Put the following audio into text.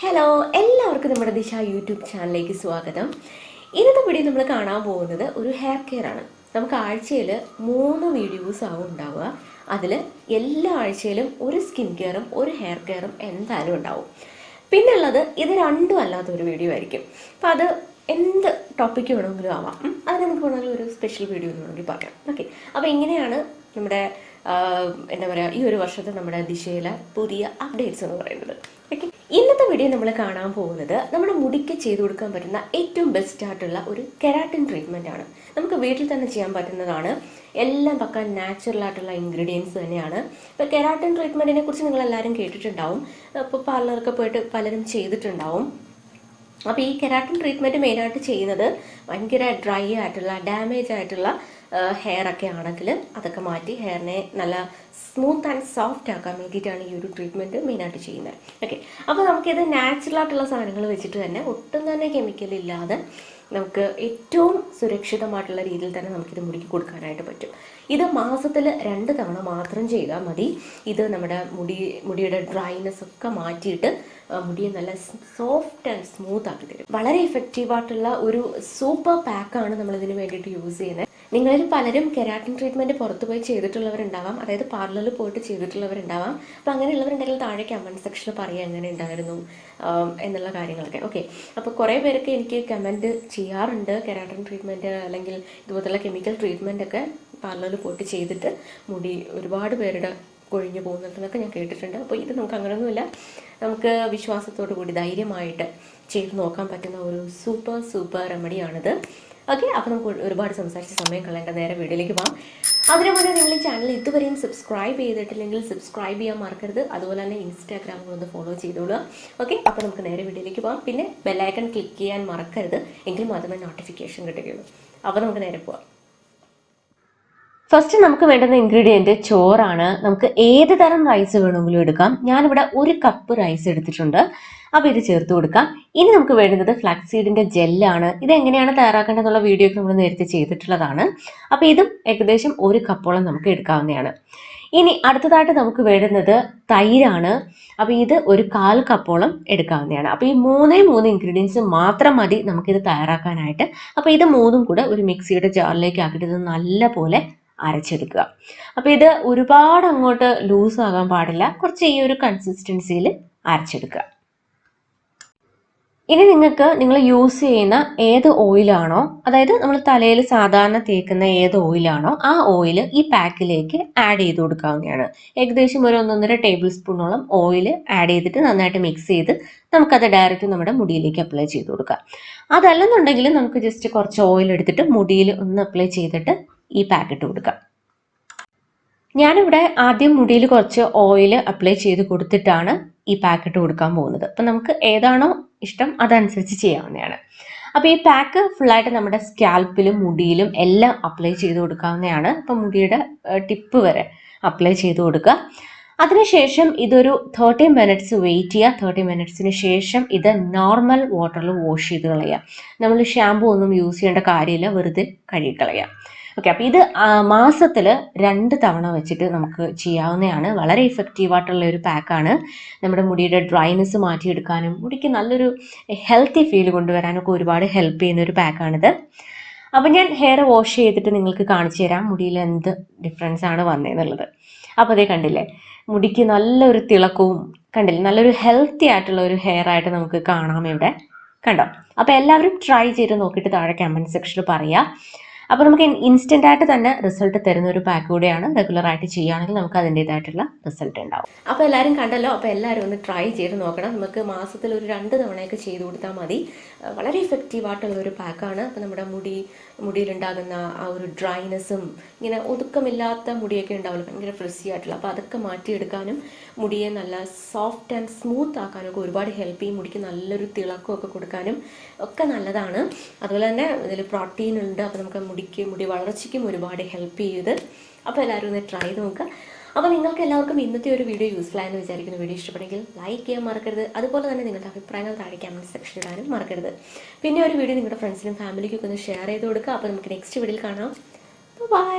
Hello, എല്ലാവർക്കും നമ്മുടെ ദിശ യൂട്യൂബ് ചാനലിലേക്ക് സ്വാഗതം. ഇന്നത്തെ വീഡിയോ നമ്മൾ കാണാൻ പോകുന്നത് ഒരു ഹെയർ കെയർ ആണ്. നമുക്ക് ആഴ്ചയിൽ 3 വീഡിയോസ് ആവും ഉണ്ടാവുക. അതിൽ എല്ലാ ആഴ്ചയിലും ഒരു സ്കിൻ കെയറും ഒരു ഹെയർ കെയറും എന്തായാലും ഉണ്ടാവും. പിന്നുള്ളത് ഇത് രണ്ടും അല്ലാത്തൊരു വീഡിയോ ആയിരിക്കും. അപ്പോൾ അത് എന്ത് ടോപ്പിക്ക് വേണമെങ്കിലും ആവാം. അത് നമുക്ക് വേണമെങ്കിൽ ഒരു സ്പെഷ്യൽ വീഡിയോ എന്ന് വേണമെങ്കിൽ പറയാം. ഓക്കെ, അപ്പോൾ ഇങ്ങനെയാണ് നമ്മുടെ എന്താ പറയുക ഈ ഒരു വർഷത്തെ നമ്മുടെ ദിശയിലെ പുതിയ അപ്ഡേറ്റ്സ് എന്ന് പറയുന്നത്. ഓക്കെ, ഇന്നത്തെ വീഡിയോ നമ്മൾ കാണാൻ പോകുന്നത് നമ്മുടെ മുടിക്ക് ചെയ്തു കൊടുക്കാൻ പറ്റുന്ന ഏറ്റവും ബെസ്റ്റ് ആയിട്ടുള്ള ഒരു കെരാറ്റിൻ ട്രീറ്റ്മെൻ്റ് ആണ്. നമുക്ക് വീട്ടിൽ തന്നെ ചെയ്യാൻ പറ്റുന്നതാണ്. എല്ലാം പക്ക നാച്ചുറൽ ആയിട്ടുള്ള ഇൻഗ്രീഡിയൻസ് തന്നെയാണ്. ഇപ്പോൾ കെരാറ്റിൻ ട്രീറ്റ്മെൻറ്റിനെ കുറിച്ച് നിങ്ങൾ എല്ലാവരും കേട്ടിട്ടുണ്ടാവും. ഇപ്പോൾ പാർലറൊക്കെ പോയിട്ട് പലരും ചെയ്തിട്ടുണ്ടാവും. അപ്പോൾ ഈ കെരാറ്റിൻ ട്രീറ്റ്മെൻറ്റ് മെയിനായിട്ട് ചെയ്യുന്നത് ഭയങ്കര ഡ്രൈ ആയിട്ടുള്ള ഡാമേജ് ആയിട്ടുള്ള ഹെയർ ഒക്കെ ആണെങ്കിൽ അതൊക്കെ മാറ്റി ഹെയറിനെ നല്ല സ്മൂത്ത് ആൻഡ് സോഫ്റ്റ് ആക്കാൻ വേണ്ടിയിട്ടാണ് ഈ ഒരു ട്രീറ്റ്മെൻറ്റ് മെയിനായിട്ട് ചെയ്യുന്നത്. ഓക്കെ, അപ്പോൾ നമുക്കിത് നാച്ചുറൽ ആയിട്ടുള്ള സാധനങ്ങൾ വെച്ചിട്ട് തന്നെ ഒട്ടും തന്നെ കെമിക്കൽ ഇല്ലാതെ നമുക്ക് ഏറ്റവും സുരക്ഷിതമായിട്ടുള്ള രീതിയിൽ തന്നെ നമുക്കിത് മുടിക്ക് കൊടുക്കാനായിട്ട് പറ്റും. ഇത് മാസത്തിൽ 2 തവണ മാത്രം ചെയ്താൽ മതി. ഇത് നമ്മുടെ മുടിയുടെ ഡ്രൈനെസ് ഒക്കെ മാറ്റിയിട്ട് മുടിയെ നല്ല സോഫ്റ്റ് ആൻഡ് സ്മൂത്ത് ആക്കി തരും. വളരെ എഫക്റ്റീവായിട്ടുള്ള ഒരു സൂപ്പർ പാക്കാണ് നമ്മളിതിന് വേണ്ടിയിട്ട് യൂസ് ചെയ്യുന്നത്. നിങ്ങളിൽ പലരും കെരാറ്റിൻ ട്രീറ്റ്മെൻറ്റ് പുറത്ത് പോയി ചെയ്തിട്ടുള്ളവരുണ്ടാവാം, അതായത് പാർലറിൽ പോയിട്ട് ചെയ്തിട്ടുള്ളവരുണ്ടാവാം. അപ്പോൾ അങ്ങനെയുള്ളവരുണ്ടെങ്കിൽ താഴെ കമൻറ്റ് സെക്ഷനിൽ പറയുക എങ്ങനെ ഉണ്ടായിരുന്നു എന്നുള്ള കാര്യങ്ങളൊക്കെ. ഓക്കെ, അപ്പോൾ കുറേ പേരൊക്കെ എനിക്ക് കമൻറ്റ് ചെയ്യാറുണ്ട് കെരാറ്റിൻ ട്രീറ്റ്മെൻറ്റ് അല്ലെങ്കിൽ ഇതുപോലുള്ള കെമിക്കൽ ട്രീറ്റ്മെൻ്റ് ഒക്കെ പാർലറിൽ പോയിട്ട് ചെയ്തിട്ട് മുടി ഒരുപാട് പേരുടെ കൊഴിഞ്ഞു പോകുന്നുണ്ടെന്നൊക്കെ ഞാൻ കേട്ടിട്ടുണ്ട്. അപ്പോൾ ഇത് നമുക്ക് അങ്ങനെയൊന്നുമില്ല. നമുക്ക് വിശ്വാസത്തോടു കൂടി ധൈര്യമായിട്ട് ചെയ്ത് നോക്കാൻ പറ്റുന്ന ഒരു സൂപ്പർ റെമഡിയാണിത്. ഓക്കെ, അപ്പോൾ നമുക്ക് ഒരുപാട് സംസാരിച്ച് സമയം കളയേണ്ട, നേരെ വീഡിയോയിലേക്ക് പോകാം. അതിനു മുന്നേ നിങ്ങൾ ഈ ചാനൽ ഇതുവരെയും സബ്സ്ക്രൈബ് ചെയ്തിട്ടില്ലെങ്കിൽ സബ്സ്ക്രൈബ് ചെയ്യാൻ മറക്കരുത്. അതുപോലെ തന്നെ ഇൻസ്റ്റാഗ്രാമിൽ ഒന്ന് ഫോളോ ചെയ്തോളുക. ഓക്കെ, അപ്പോൾ നമുക്ക് നേരെ വീഡിയോയിലേക്ക് പോകാം. പിന്നെ ബെല്ലൈക്കൺ ക്ലിക്ക് ചെയ്യാൻ മറക്കരുത്, എങ്കിൽ മാത്രമേ നോട്ടിഫിക്കേഷൻ കിട്ടുകയുള്ളൂ. അപ്പോൾ നമുക്ക് നേരെ പോകാം. ഫസ്റ്റ് നമുക്ക് വേണ്ടുന്ന ഇൻഗ്രീഡിയൻറ്റ് ചോറാണ്. നമുക്ക് ഏത് തരം റൈസ് വേണമെങ്കിലും എടുക്കാം. ഞാനിവിടെ 1 കപ്പ് റൈസ് എടുത്തിട്ടുണ്ട്. അപ്പോൾ ഇത് ചേർത്ത് കൊടുക്കാം. ഇനി നമുക്ക് വേണ്ടുന്നത് ഫ്ലാക്സീഡിന്റെ ജെല്ലാണ്. ഇത് എങ്ങനെയാണ് തയ്യാറാക്കേണ്ടതെന്നുള്ള വീഡിയോ ഒക്കെ നമ്മൾ നേരത്തെ ചെയ്തിട്ടുള്ളതാണ്. അപ്പോൾ ഇതും ഏകദേശം 1 കപ്പോളം നമുക്ക് എടുക്കാവുന്നതാണ്. ഇനി അടുത്തതായിട്ട് നമുക്ക് വേണ്ടുന്നത് തൈരാണ്. അപ്പോൾ ഇത് 1/4 കപ്പോളം എടുക്കാവുന്നതാണ്. അപ്പോൾ ഈ 3 ഇൻഗ്രീഡിയൻസ് മാത്രം മതി നമുക്കിത് തയ്യാറാക്കാനായിട്ട്. അപ്പോൾ ഇത് 3ഉം കൂടെ ഒരു മിക്സിയുടെ ജാറിലേക്ക് ആക്കിയിട്ട് ഇത് നല്ലപോലെ അരച്ചെടുക്കുക. അപ്പോൾ ഇത് ഒരുപാട് അങ്ങോട്ട് ലൂസ് ആകാൻ പാടില്ല, കുറച്ച് ഈ ഒരു കൺസിസ്റ്റൻസിയിൽ അരച്ചെടുക്കുക. ഇനി നിങ്ങൾ യൂസ് ചെയ്യുന്ന ഏത് ഓയിലാണോ, അതായത് നമ്മൾ തലയിൽ സാധാരണ തേക്കുന്ന ഏത് ഓയിലാണോ ആ ഓയിൽ ഈ പാക്കിലേക്ക് ആഡ് ചെയ്ത് കൊടുക്കാവുന്നതാണ്. ഏകദേശം ഒരു 1.5 ടേബിൾ സ്പൂണോളം ഓയിൽ ആഡ് ചെയ്തിട്ട് നന്നായിട്ട് മിക്സ് ചെയ്ത് നമുക്കത് ഡയറക്റ്റ് നമ്മുടെ മുടിയിലേക്ക് അപ്ലൈ ചെയ്ത് കൊടുക്കാം. അതല്ലെന്നുണ്ടെങ്കിൽ നമുക്ക് ജസ്റ്റ് കുറച്ച് ഓയിൽ എടുത്തിട്ട് മുടിയിൽ ഒന്ന് അപ്ലൈ ചെയ്തിട്ട് ഈ പാക്കറ്റ് കൊടുക്കാം. ഞാനിവിടെ ആദ്യം മുടിയിൽ കുറച്ച് ഓയിൽ അപ്ലൈ ചെയ്ത് കൊടുത്തിട്ടാണ് ഈ പാക്കറ്റ് കൊടുക്കാൻ പോകുന്നത്. അപ്പം നമുക്ക് ഏതാണോ ഇഷ്ടം അതനുസരിച്ച് ചെയ്യാവുന്നതാണ്. അപ്പോൾ ഈ പാക്ക് ഫുള്ളായിട്ട് നമ്മുടെ സ്കാൽപ്പിലും മുടിയിലും എല്ലാം അപ്ലൈ ചെയ്ത് കൊടുക്കാവുന്നതാണ്. അപ്പം മുടിയുടെ ടിപ്പ് വരെ അപ്ലൈ ചെയ്ത് കൊടുക്കുക. അതിനുശേഷം ഇതൊരു 30 മിനിറ്റ്സ് വെയിറ്റ് ചെയ്യുക. 30 മിനിറ്റ്സിന് ശേഷം ഇത് നോർമൽ വാട്ടറിൽ വാഷ് ചെയ്ത് കളയുക. നമ്മൾ ഷാമ്പു ഒന്നും യൂസ് ചെയ്യേണ്ട കാര്യമില്ല, വെറുതെ കഴുകിക്കളയുക. ഓക്കെ, അപ്പോൾ ഇത് മാസത്തിൽ 2 തവണ വെച്ചിട്ട് നമുക്ക് ചെയ്യാവുന്നതാണ്. വളരെ ഇഫക്റ്റീവായിട്ടുള്ള ഒരു പാക്കാണ്. നമ്മുടെ മുടിയുടെ ഡ്രൈനെസ് മാറ്റിയെടുക്കാനും മുടിക്ക് നല്ലൊരു ഹെൽത്തി ഫീൽ കൊണ്ടുവരാനൊക്കെ ഒരുപാട് ഹെൽപ്പ് ചെയ്യുന്ന ഒരു പാക്കാണിത്. അപ്പം ഞാൻ ഹെയർ വാഷ് ചെയ്തിട്ട് നിങ്ങൾക്ക് കാണിച്ചു തരാം മുടിയിൽ എന്ത് ഡിഫറൻസ് ആണ് വന്നതെന്നുള്ളത്. അപ്പോൾ അതേ കണ്ടില്ലേ, മുടിക്ക് നല്ലൊരു തിളക്കവും കണ്ടില്ലേ, നല്ലൊരു ഹെൽത്തി ആയിട്ടുള്ള ഒരു ഹെയർ ആയിട്ട് നമുക്ക് കാണാം ഇവിടെ, കണ്ടോ? അപ്പോൾ എല്ലാവരും ട്രൈ ചെയ്ത് നോക്കിയിട്ട് താഴെ കമൻറ്റ് സെക്ഷനിൽ പറയാം. അപ്പോൾ നമുക്ക് ഇൻസ്റ്റൻ്റ് ആയിട്ട് തന്നെ റിസൾട്ട് തരുന്ന ഒരു പാക്ക് കൂടെയാണ്. റെഗുലർ ആയിട്ട് ചെയ്യുകയാണെങ്കിൽ നമുക്ക് അതിൻ്റേതായിട്ടുള്ള റിസൾട്ട് ഉണ്ടാവും. അപ്പോൾ എല്ലാവരും കണ്ടല്ലോ, അപ്പോൾ എല്ലാവരും ഒന്ന് ട്രൈ ചെയ്ത് നോക്കണം. നമുക്ക് മാസത്തിൽ ഒരു 2 തവണയൊക്കെ ചെയ്ത് കൊടുത്താൽ മതി. വളരെ ഇഫക്റ്റീവായിട്ടുള്ള ഒരു പാക്കാണ്. അപ്പോൾ നമ്മുടെ മുടിയിലുണ്ടാകുന്ന ആ ഒരു ഡ്രൈനെസ്സും ഇങ്ങനെ ഒതുക്കമില്ലാത്ത മുടിയൊക്കെ ഉണ്ടാവില്ല, ഭയങ്കര ഫ്രിസി ആയിട്ടുള്ള, അപ്പോൾ അതൊക്കെ മാറ്റിയെടുക്കാനും മുടിയെ നല്ല സോഫ്റ്റ് ആൻഡ് സ്മൂത്ത് ആക്കാനൊക്കെ ഒരുപാട് ഹെൽപ്പ് ചെയ്യും. മുടിക്ക് നല്ലൊരു തിളക്കമൊക്കെ കൊടുക്കാനും ഒക്കെ നല്ലതാണ്. അതുപോലെ തന്നെ ഇതിൽ പ്രോട്ടീൻ ഉണ്ട്. അപ്പോൾ നമുക്ക് മുടി വളർച്ചയ്ക്കും ഒരുപാട് ഹെൽപ്പ് ചെയ്ത്. അപ്പോൾ എല്ലാവരും ഒന്ന് ട്രൈ ചെയ്ത് നോക്കുക. അപ്പോൾ നിങ്ങൾക്ക് എല്ലാവർക്കും ഇന്നത്തെ ഒരു വീഡിയോ യൂസ്ഫുൾ ആയെന്ന് വിചാരിക്കുന്ന വീഡിയോ ഇഷ്ടപ്പെടുമെങ്കിൽ ലൈക്ക് ചെയ്യാൻ മറക്കരുത്. അതുപോലെ തന്നെ നിങ്ങളുടെ അഭിപ്രായങ്ങൾ താഴെ കമൻറ്റ് സെക്ഷനിൽ ഇടാനും മറക്കരുത്. പിന്നെ ഒരു വീഡിയോ നിങ്ങളുടെ ഫ്രണ്ട്സിനും ഫാമിലിക്കൊക്കെ ഒന്ന് ഷെയർ ചെയ്ത് കൊടുക്കുക. അപ്പോൾ നമുക്ക് നെക്സ്റ്റ് വീഡിയോയിൽ കാണാം. ബൈ.